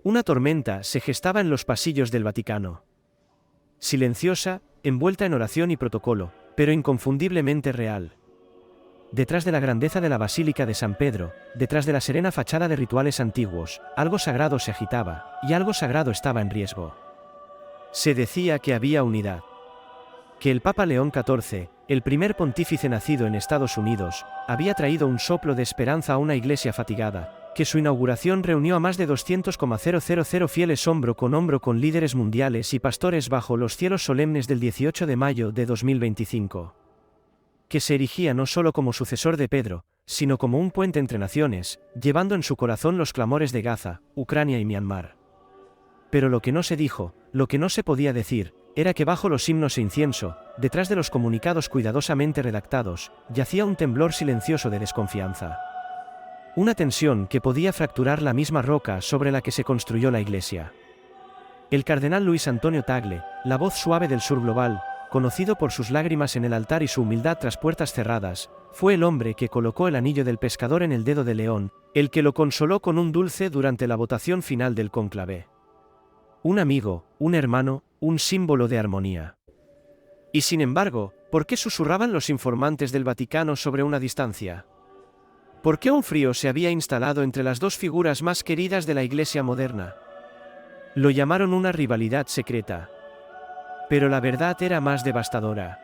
Una tormenta se gestaba en los pasillos del Vaticano. Silenciosa, envuelta en oración y protocolo, pero inconfundiblemente real. Detrás de la grandeza de la Basílica de San Pedro, detrás de la serena fachada de rituales antiguos, algo sagrado se agitaba, y algo sagrado estaba en riesgo. Se decía que había unidad. Que el Papa León XIV, el primer pontífice nacido en Estados Unidos, había traído un soplo de esperanza a una iglesia fatigada, que su inauguración reunió a más de 200,000 fieles hombro con líderes mundiales y pastores bajo los cielos solemnes del 18 de mayo de 2025. Que se erigía no solo como sucesor de Pedro, sino como un puente entre naciones, llevando en su corazón los clamores de Gaza, Ucrania y Myanmar. Pero lo que no se dijo, lo que no se podía decir, era que bajo los himnos e incienso, detrás de los comunicados cuidadosamente redactados, yacía un temblor silencioso de desconfianza. Una tensión que podía fracturar la misma roca sobre la que se construyó la iglesia. El cardenal Luis Antonio Tagle, la voz suave del sur global, conocido por sus lágrimas en el altar y su humildad tras puertas cerradas, fue el hombre que colocó el anillo del pescador en el dedo de León, el que lo consoló con un dulce durante la votación final del cónclave. Un amigo, un hermano, un símbolo de armonía. Y sin embargo, ¿por qué susurraban los informantes del Vaticano sobre una distancia? ¿Por qué un frío se había instalado entre las dos figuras más queridas de la Iglesia moderna? Lo llamaron una rivalidad secreta. Pero la verdad era más devastadora.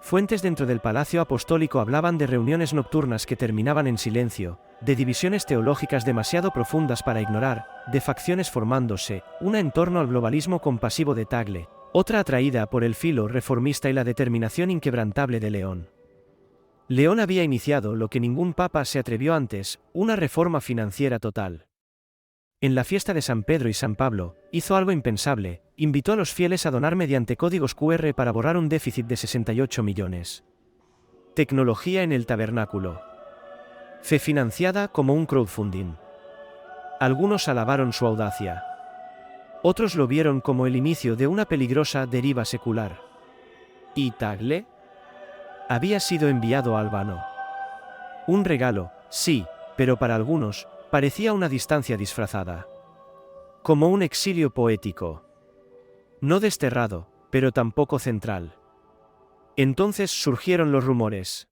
Fuentes dentro del Palacio Apostólico hablaban de reuniones nocturnas que terminaban en silencio, de divisiones teológicas demasiado profundas para ignorar, de facciones formándose, una en torno al globalismo compasivo de Tagle, otra atraída por el filo reformista y la determinación inquebrantable de León. León había iniciado lo que ningún papa se atrevió antes, una reforma financiera total. En la fiesta de San Pedro y San Pablo, hizo algo impensable, invitó a los fieles a donar mediante códigos QR para borrar un déficit de 68 millones. Tecnología en el tabernáculo. Fe financiada como un crowdfunding. Algunos alabaron su audacia. Otros lo vieron como el inicio de una peligrosa deriva secular. ¿Y Tagle? Había sido enviado a Albano. Un regalo, sí, pero para algunos, parecía una distancia disfrazada. Como un exilio poético. No desterrado, pero tampoco central. Entonces surgieron los rumores.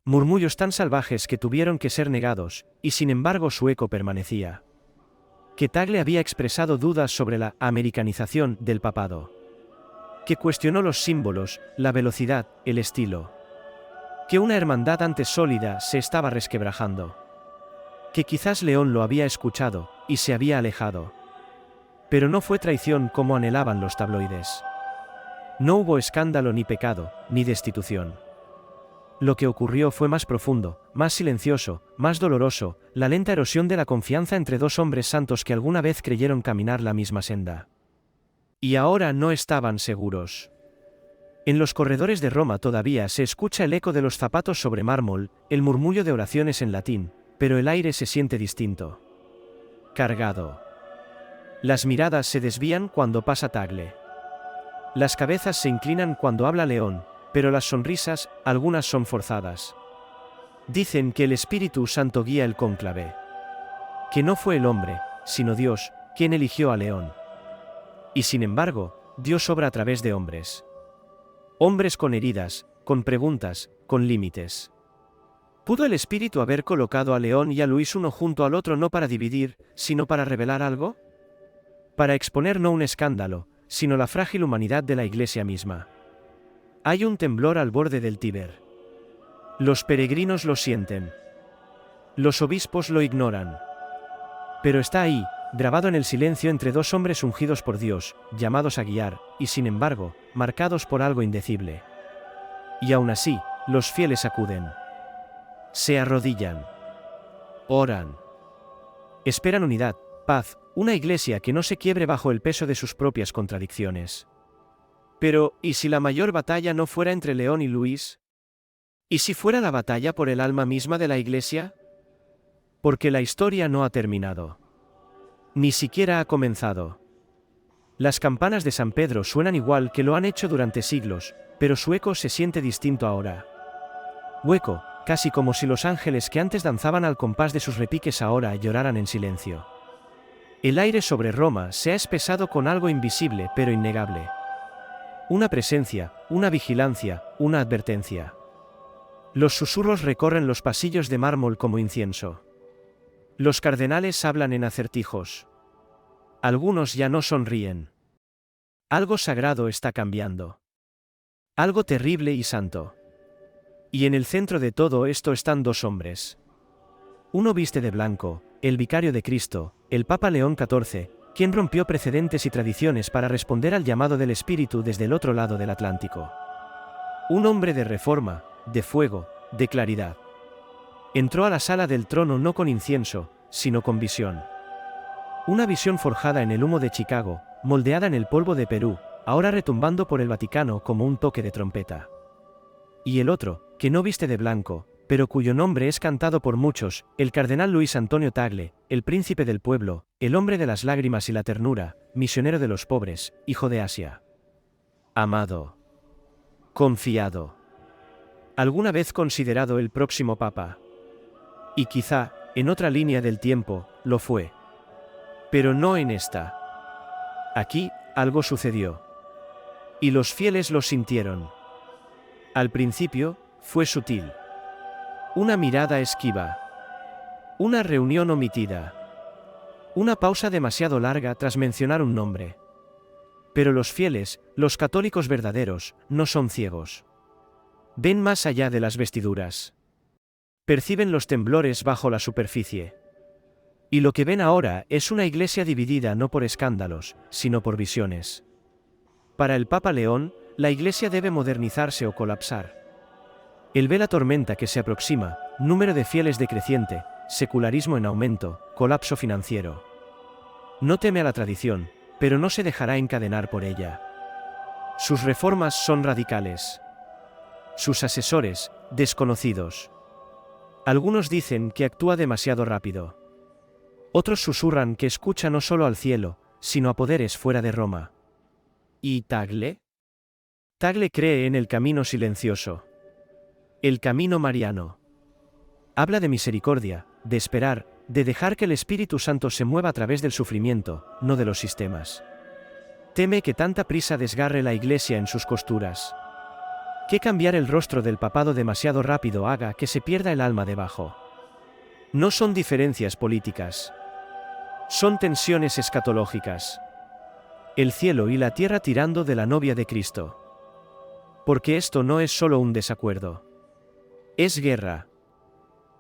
Murmullos tan salvajes que tuvieron que ser negados, y sin embargo su eco permanecía. Que Tagle había expresado dudas sobre la americanización del papado. Que cuestionó los símbolos, la velocidad, el estilo. Que una hermandad antes sólida se estaba resquebrajando. Que quizás León lo había escuchado, y se había alejado. Pero no fue traición como anhelaban los tabloides. No hubo escándalo ni pecado, ni destitución. Lo que ocurrió fue más profundo, más silencioso, más doloroso, la lenta erosión de la confianza entre dos hombres santos que alguna vez creyeron caminar la misma senda. Y ahora no estaban seguros. En los corredores de Roma todavía se escucha el eco de los zapatos sobre mármol, el murmullo de oraciones en latín, pero el aire se siente distinto. Cargado. Las miradas se desvían cuando pasa Tagle. Las cabezas se inclinan cuando habla León, pero las sonrisas, algunas son forzadas. Dicen que el Espíritu Santo guía el cónclave. Que no fue el hombre, sino Dios, quien eligió a León. Y sin embargo, Dios obra a través de hombres. Hombres con heridas, con preguntas, con límites. ¿Pudo el Espíritu haber colocado a León y a Luis uno junto al otro no para dividir, sino para revelar algo? Para exponer no un escándalo, sino la frágil humanidad de la Iglesia misma. Hay un temblor al borde del Tíber. Los peregrinos lo sienten. Los obispos lo ignoran. Pero está ahí, grabado en el silencio entre dos hombres ungidos por Dios, llamados a guiar, y sin embargo, marcados por algo indecible. Y aún así, los fieles acuden. Se arrodillan. Oran. Esperan unidad, paz, una iglesia que no se quiebre bajo el peso de sus propias contradicciones. Pero, ¿y si la mayor batalla no fuera entre León y Luis? ¿Y si fuera la batalla por el alma misma de la iglesia? Porque la historia no ha terminado. Ni siquiera ha comenzado. Las campanas de San Pedro suenan igual que lo han hecho durante siglos, pero su eco se siente distinto ahora. Hueco, casi como si los ángeles que antes danzaban al compás de sus repiques ahora lloraran en silencio. El aire sobre Roma se ha espesado con algo invisible pero innegable. Una presencia, una vigilancia, una advertencia. Los susurros recorren los pasillos de mármol como incienso. Los cardenales hablan en acertijos. Algunos ya no sonríen. Algo sagrado está cambiando. Algo terrible y santo. Y en el centro de todo esto están dos hombres. Uno viste de blanco, el vicario de Cristo, el Papa León XIV, quien rompió precedentes y tradiciones para responder al llamado del Espíritu desde el otro lado del Atlántico. Un hombre de reforma, de fuego, de claridad. Entró a la sala del trono no con incienso, sino con visión. Una visión forjada en el humo de Chicago, moldeada en el polvo de Perú, ahora retumbando por el Vaticano como un toque de trompeta. Y el otro, que no viste de blanco, pero cuyo nombre es cantado por muchos, el cardenal Luis Antonio Tagle, el príncipe del pueblo, el hombre de las lágrimas y la ternura, misionero de los pobres, hijo de Asia. Amado. Confiado. ¿Alguna vez considerado el próximo papa? Y quizá, en otra línea del tiempo, lo fue. Pero no en esta. Aquí, algo sucedió. Y los fieles lo sintieron. Al principio, fue sutil. Una mirada esquiva. Una reunión omitida. Una pausa demasiado larga tras mencionar un nombre. Pero los fieles, los católicos verdaderos, no son ciegos. Ven más allá de las vestiduras. Perciben los temblores bajo la superficie. Y lo que ven ahora es una iglesia dividida no por escándalos, sino por visiones. Para el Papa León, la iglesia debe modernizarse o colapsar. Él ve la tormenta que se aproxima, número de fieles decreciente, secularismo en aumento, colapso financiero. No teme a la tradición, pero no se dejará encadenar por ella. Sus reformas son radicales. Sus asesores, desconocidos. Algunos dicen que actúa demasiado rápido. Otros susurran que escucha no solo al cielo, sino a poderes fuera de Roma. ¿Y Tagle? Tagle cree en el camino silencioso. El camino mariano. Habla de misericordia, de esperar, de dejar que el Espíritu Santo se mueva a través del sufrimiento, no de los sistemas. Teme que tanta prisa desgarre la iglesia en sus costuras. Que cambiar el rostro del papado demasiado rápido haga que se pierda el alma debajo. No son diferencias políticas. Son tensiones escatológicas. El cielo y la tierra tirando de la novia de Cristo. Porque esto no es solo un desacuerdo. Es guerra.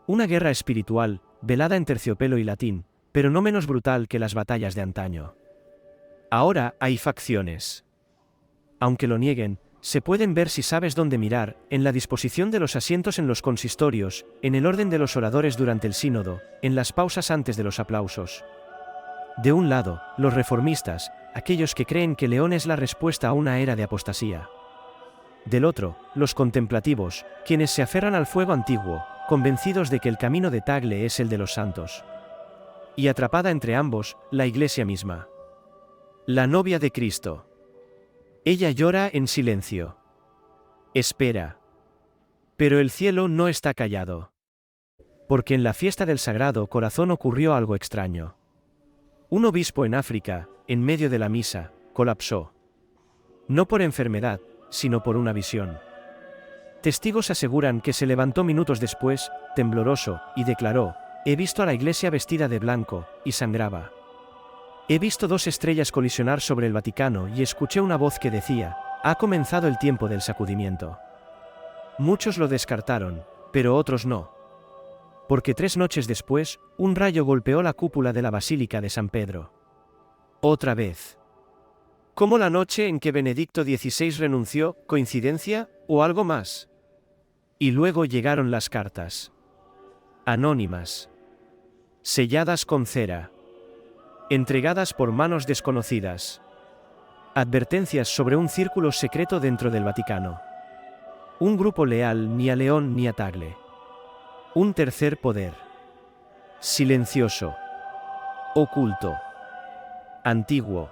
Una guerra espiritual, velada en terciopelo y latín, pero no menos brutal que las batallas de antaño. Ahora hay facciones. Aunque lo nieguen, se pueden ver si sabes dónde mirar, en la disposición de los asientos en los consistorios, en el orden de los oradores durante el sínodo, en las pausas antes de los aplausos. De un lado, los reformistas, aquellos que creen que León es la respuesta a una era de apostasía. Del otro, los contemplativos, quienes se aferran al fuego antiguo, convencidos de que el camino de Tagle es el de los santos. Y atrapada entre ambos, la iglesia misma. La novia de Cristo. Ella llora en silencio. Espera. Pero el cielo no está callado. Porque en la fiesta del Sagrado Corazón ocurrió algo extraño. Un obispo en África, en medio de la misa, colapsó. No por enfermedad, sino por una visión. Testigos aseguran que se levantó minutos después, tembloroso, y declaró: «He visto a la iglesia vestida de blanco, y sangraba. He visto dos estrellas colisionar sobre el Vaticano y escuché una voz que decía: ha comenzado el tiempo del sacudimiento». Muchos lo descartaron, pero otros no. Porque 3 noches después, un rayo golpeó la cúpula de la Basílica de San Pedro. Otra vez. ¿Como la noche en que Benedicto XVI renunció, coincidencia, o algo más? Y luego llegaron las cartas. Anónimas. Selladas con cera. Entregadas por manos desconocidas. Advertencias sobre un círculo secreto dentro del Vaticano. Un grupo leal ni a León ni a Tagle. Un tercer poder. Silencioso. Oculto. Antiguo.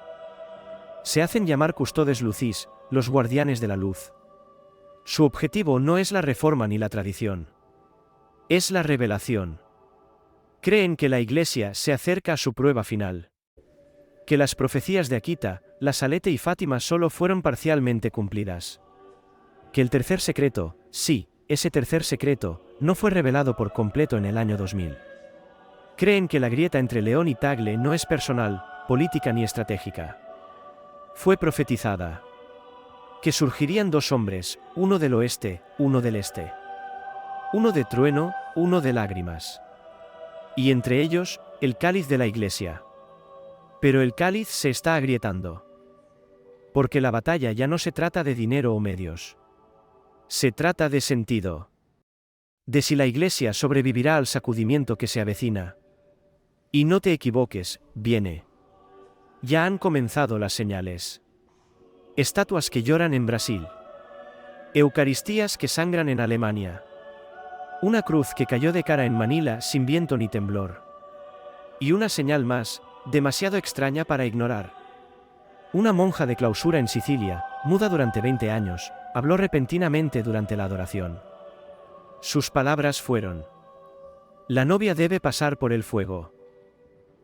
Se hacen llamar custodes lucis, los guardianes de la luz. Su objetivo no es la reforma ni la tradición. Es la revelación. Creen que la Iglesia se acerca a su prueba final. Que las profecías de Akita, La Salette y Fátima solo fueron parcialmente cumplidas. Que el tercer secreto, sí, ese tercer secreto, no fue revelado por completo en el año 2000. Creen que la grieta entre León y Tagle no es personal, política ni estratégica. Fue profetizada. Que surgirían dos hombres, uno del oeste, uno del este. Uno de trueno, uno de lágrimas. Y entre ellos, el cáliz de la iglesia. Pero el cáliz se está agrietando. Porque la batalla ya no se trata de dinero o medios. Se trata de sentido. De si la iglesia sobrevivirá al sacudimiento que se avecina. Y no te equivoques, viene. Ya han comenzado las señales. Estatuas que lloran en Brasil. Eucaristías que sangran en Alemania. Una cruz que cayó de cara en Manila sin viento ni temblor. Y una señal más, demasiado extraña para ignorar. Una monja de clausura en Sicilia, muda durante 20 años, habló repentinamente durante la adoración. Sus palabras fueron: la novia debe pasar por el fuego.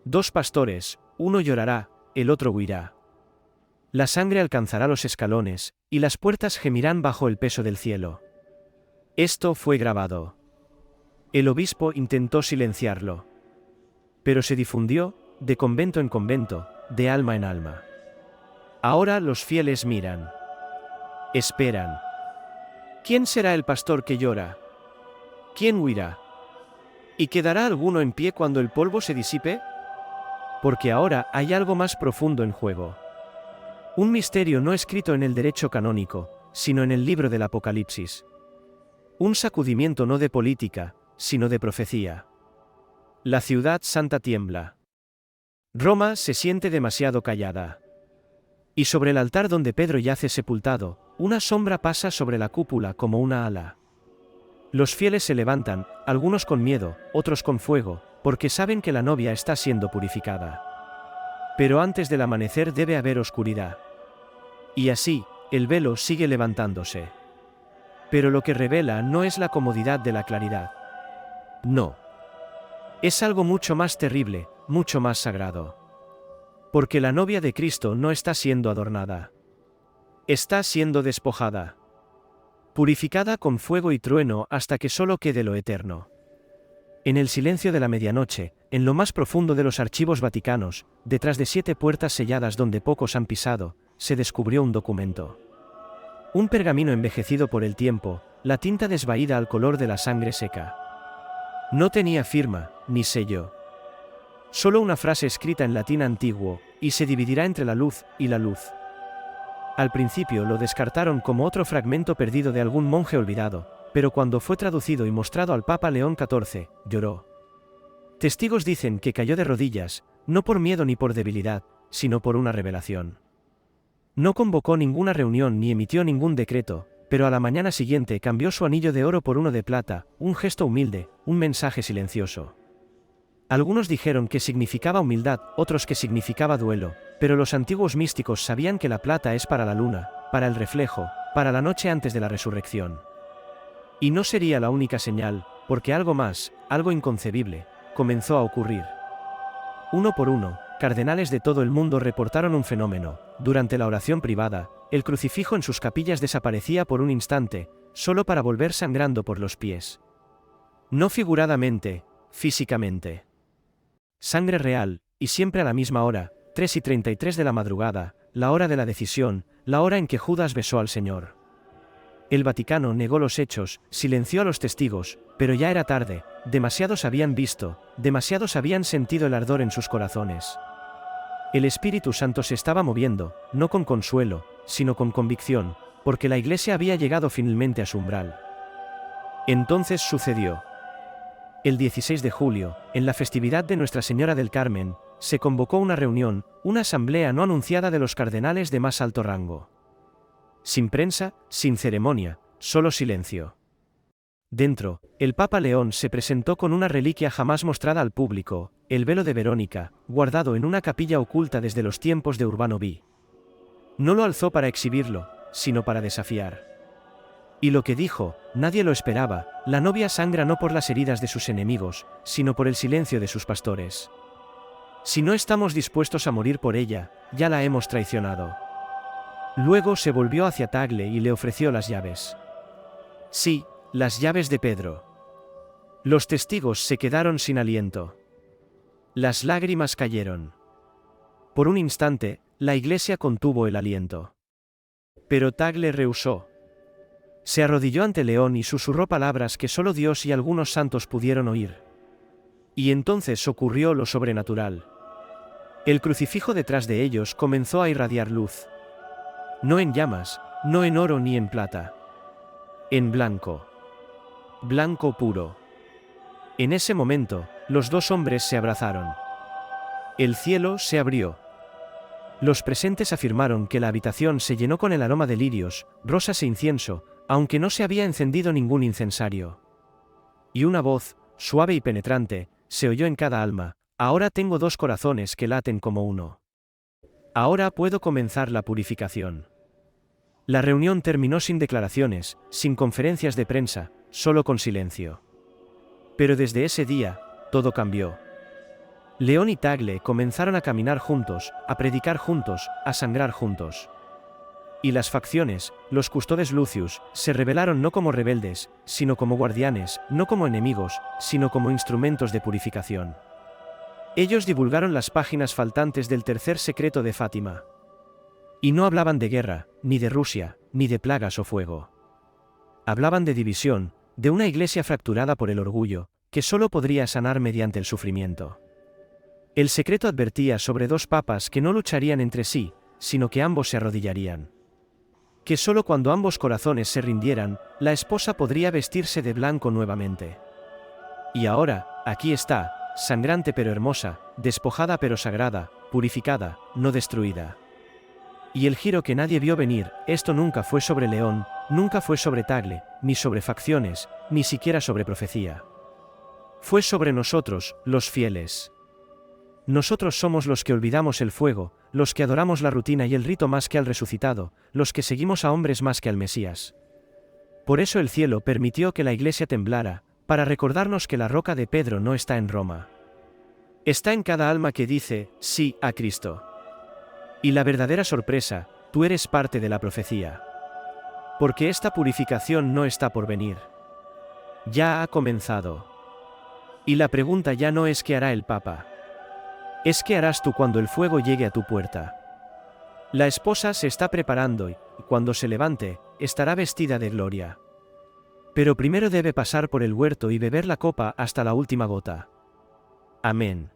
Dos pastores, uno llorará, el otro huirá. La sangre alcanzará los escalones, y las puertas gemirán bajo el peso del cielo. Esto fue grabado. El obispo intentó silenciarlo. Pero se difundió, de convento en convento, de alma en alma. Ahora los fieles miran. Esperan. ¿Quién será el pastor que llora? ¿Quién huirá? ¿Y quedará alguno en pie cuando el polvo se disipe? Porque ahora hay algo más profundo en juego. Un misterio no escrito en el derecho canónico, sino en el libro del Apocalipsis. Un sacudimiento no de política, sino de profecía. La ciudad santa tiembla. Roma se siente demasiado callada. Y sobre el altar donde Pedro yace sepultado, una sombra pasa sobre la cúpula como una ala. Los fieles se levantan, algunos con miedo, otros con fuego, porque saben que la novia está siendo purificada. Pero antes del amanecer debe haber oscuridad. Y así, el velo sigue levantándose. Pero lo que revela no es la comodidad de la claridad. No. Es algo mucho más terrible, mucho más sagrado. Porque la novia de Cristo no está siendo adornada. Está siendo despojada. Purificada con fuego y trueno hasta que solo quede lo eterno. En el silencio de la medianoche, en lo más profundo de los archivos vaticanos, detrás de 7 puertas selladas donde pocos han pisado, se descubrió un documento. Un pergamino envejecido por el tiempo, la tinta desvaída al color de la sangre seca. No tenía firma, ni sello. Solo una frase escrita en latín antiguo, y se dividirá entre la luz y la luz. Al principio lo descartaron como otro fragmento perdido de algún monje olvidado, pero cuando fue traducido y mostrado al Papa León XIV, lloró. Testigos dicen que cayó de rodillas, no por miedo ni por debilidad, sino por una revelación. No convocó ninguna reunión ni emitió ningún decreto, pero a la mañana siguiente cambió su anillo de oro por uno de plata, un gesto humilde, un mensaje silencioso. Algunos dijeron que significaba humildad, otros que significaba duelo, pero los antiguos místicos sabían que la plata es para la luna, para el reflejo, para la noche antes de la resurrección. Y no sería la única señal, porque algo más, algo inconcebible, comenzó a ocurrir. Uno por uno, cardenales de todo el mundo reportaron un fenómeno. Durante la oración privada, el crucifijo en sus capillas desaparecía por un instante, solo para volver sangrando por los pies. No figuradamente, físicamente. Sangre real, y siempre a la misma hora, 3:33 de la madrugada, la hora de la decisión, la hora en que Judas besó al Señor. El Vaticano negó los hechos, silenció a los testigos, pero ya era tarde, demasiados habían visto, demasiados habían sentido el ardor en sus corazones. El Espíritu Santo se estaba moviendo, no con consuelo, sino con convicción, porque la Iglesia había llegado finalmente a su umbral. Entonces sucedió. El 16 de julio, en la festividad de Nuestra Señora del Carmen, se convocó una reunión, una asamblea no anunciada de los cardenales de más alto rango. Sin prensa, sin ceremonia, solo silencio. Dentro, el Papa León se presentó con una reliquia jamás mostrada al público, el velo de Verónica, guardado en una capilla oculta desde los tiempos de Urbano V. No lo alzó para exhibirlo, sino para desafiar. Y lo que dijo, nadie lo esperaba: la novia sangra no por las heridas de sus enemigos, sino por el silencio de sus pastores. Si no estamos dispuestos a morir por ella, ya la hemos traicionado. Luego se volvió hacia Tagle y le ofreció las llaves. Sí, las llaves de Pedro. Los testigos se quedaron sin aliento. Las lágrimas cayeron. Por un instante, la iglesia contuvo el aliento. Pero Tagle rehusó. Se arrodilló ante León y susurró palabras que solo Dios y algunos santos pudieron oír. Y entonces ocurrió lo sobrenatural. El crucifijo detrás de ellos comenzó a irradiar luz. No en llamas, no en oro ni en plata. En blanco. Blanco puro. En ese momento, los dos hombres se abrazaron. El cielo se abrió. Los presentes afirmaron que la habitación se llenó con el aroma de lirios, rosas e incienso, aunque no se había encendido ningún incensario. Y una voz, suave y penetrante, se oyó en cada alma: ahora tengo dos corazones que laten como uno. Ahora puedo comenzar la purificación. La reunión terminó sin declaraciones, sin conferencias de prensa, solo con silencio. Pero desde ese día, todo cambió. León y Tagle comenzaron a caminar juntos, a predicar juntos, a sangrar juntos. Y las facciones, los custodes Lucius, se rebelaron no como rebeldes, sino como guardianes, no como enemigos, sino como instrumentos de purificación. Ellos divulgaron las páginas faltantes del tercer secreto de Fátima. Y no hablaban de guerra, ni de Rusia, ni de plagas o fuego. Hablaban de división, de una iglesia fracturada por el orgullo, que solo podría sanar mediante el sufrimiento. El secreto advertía sobre dos papas que no lucharían entre sí, sino que ambos se arrodillarían. Que solo cuando ambos corazones se rindieran, la esposa podría vestirse de blanco nuevamente. Y ahora, aquí está, sangrante pero hermosa, despojada pero sagrada, purificada, no destruida. Y el giro que nadie vio venir: esto nunca fue sobre León, nunca fue sobre Tagle, ni sobre facciones, ni siquiera sobre profecía. Fue sobre nosotros, los fieles. Nosotros somos los que olvidamos el fuego, los que adoramos la rutina y el rito más que al resucitado, los que seguimos a hombres más que al Mesías. Por eso el cielo permitió que la iglesia temblara, para recordarnos que la roca de Pedro no está en Roma. Está en cada alma que dice sí a Cristo. Y la verdadera sorpresa: tú eres parte de la profecía. Porque esta purificación no está por venir. Ya ha comenzado. Y la pregunta ya no es qué hará el Papa. Es qué harás tú cuando el fuego llegue a tu puerta. La esposa se está preparando y, cuando se levante, estará vestida de gloria. Pero primero debe pasar por el huerto y beber la copa hasta la última gota. Amén.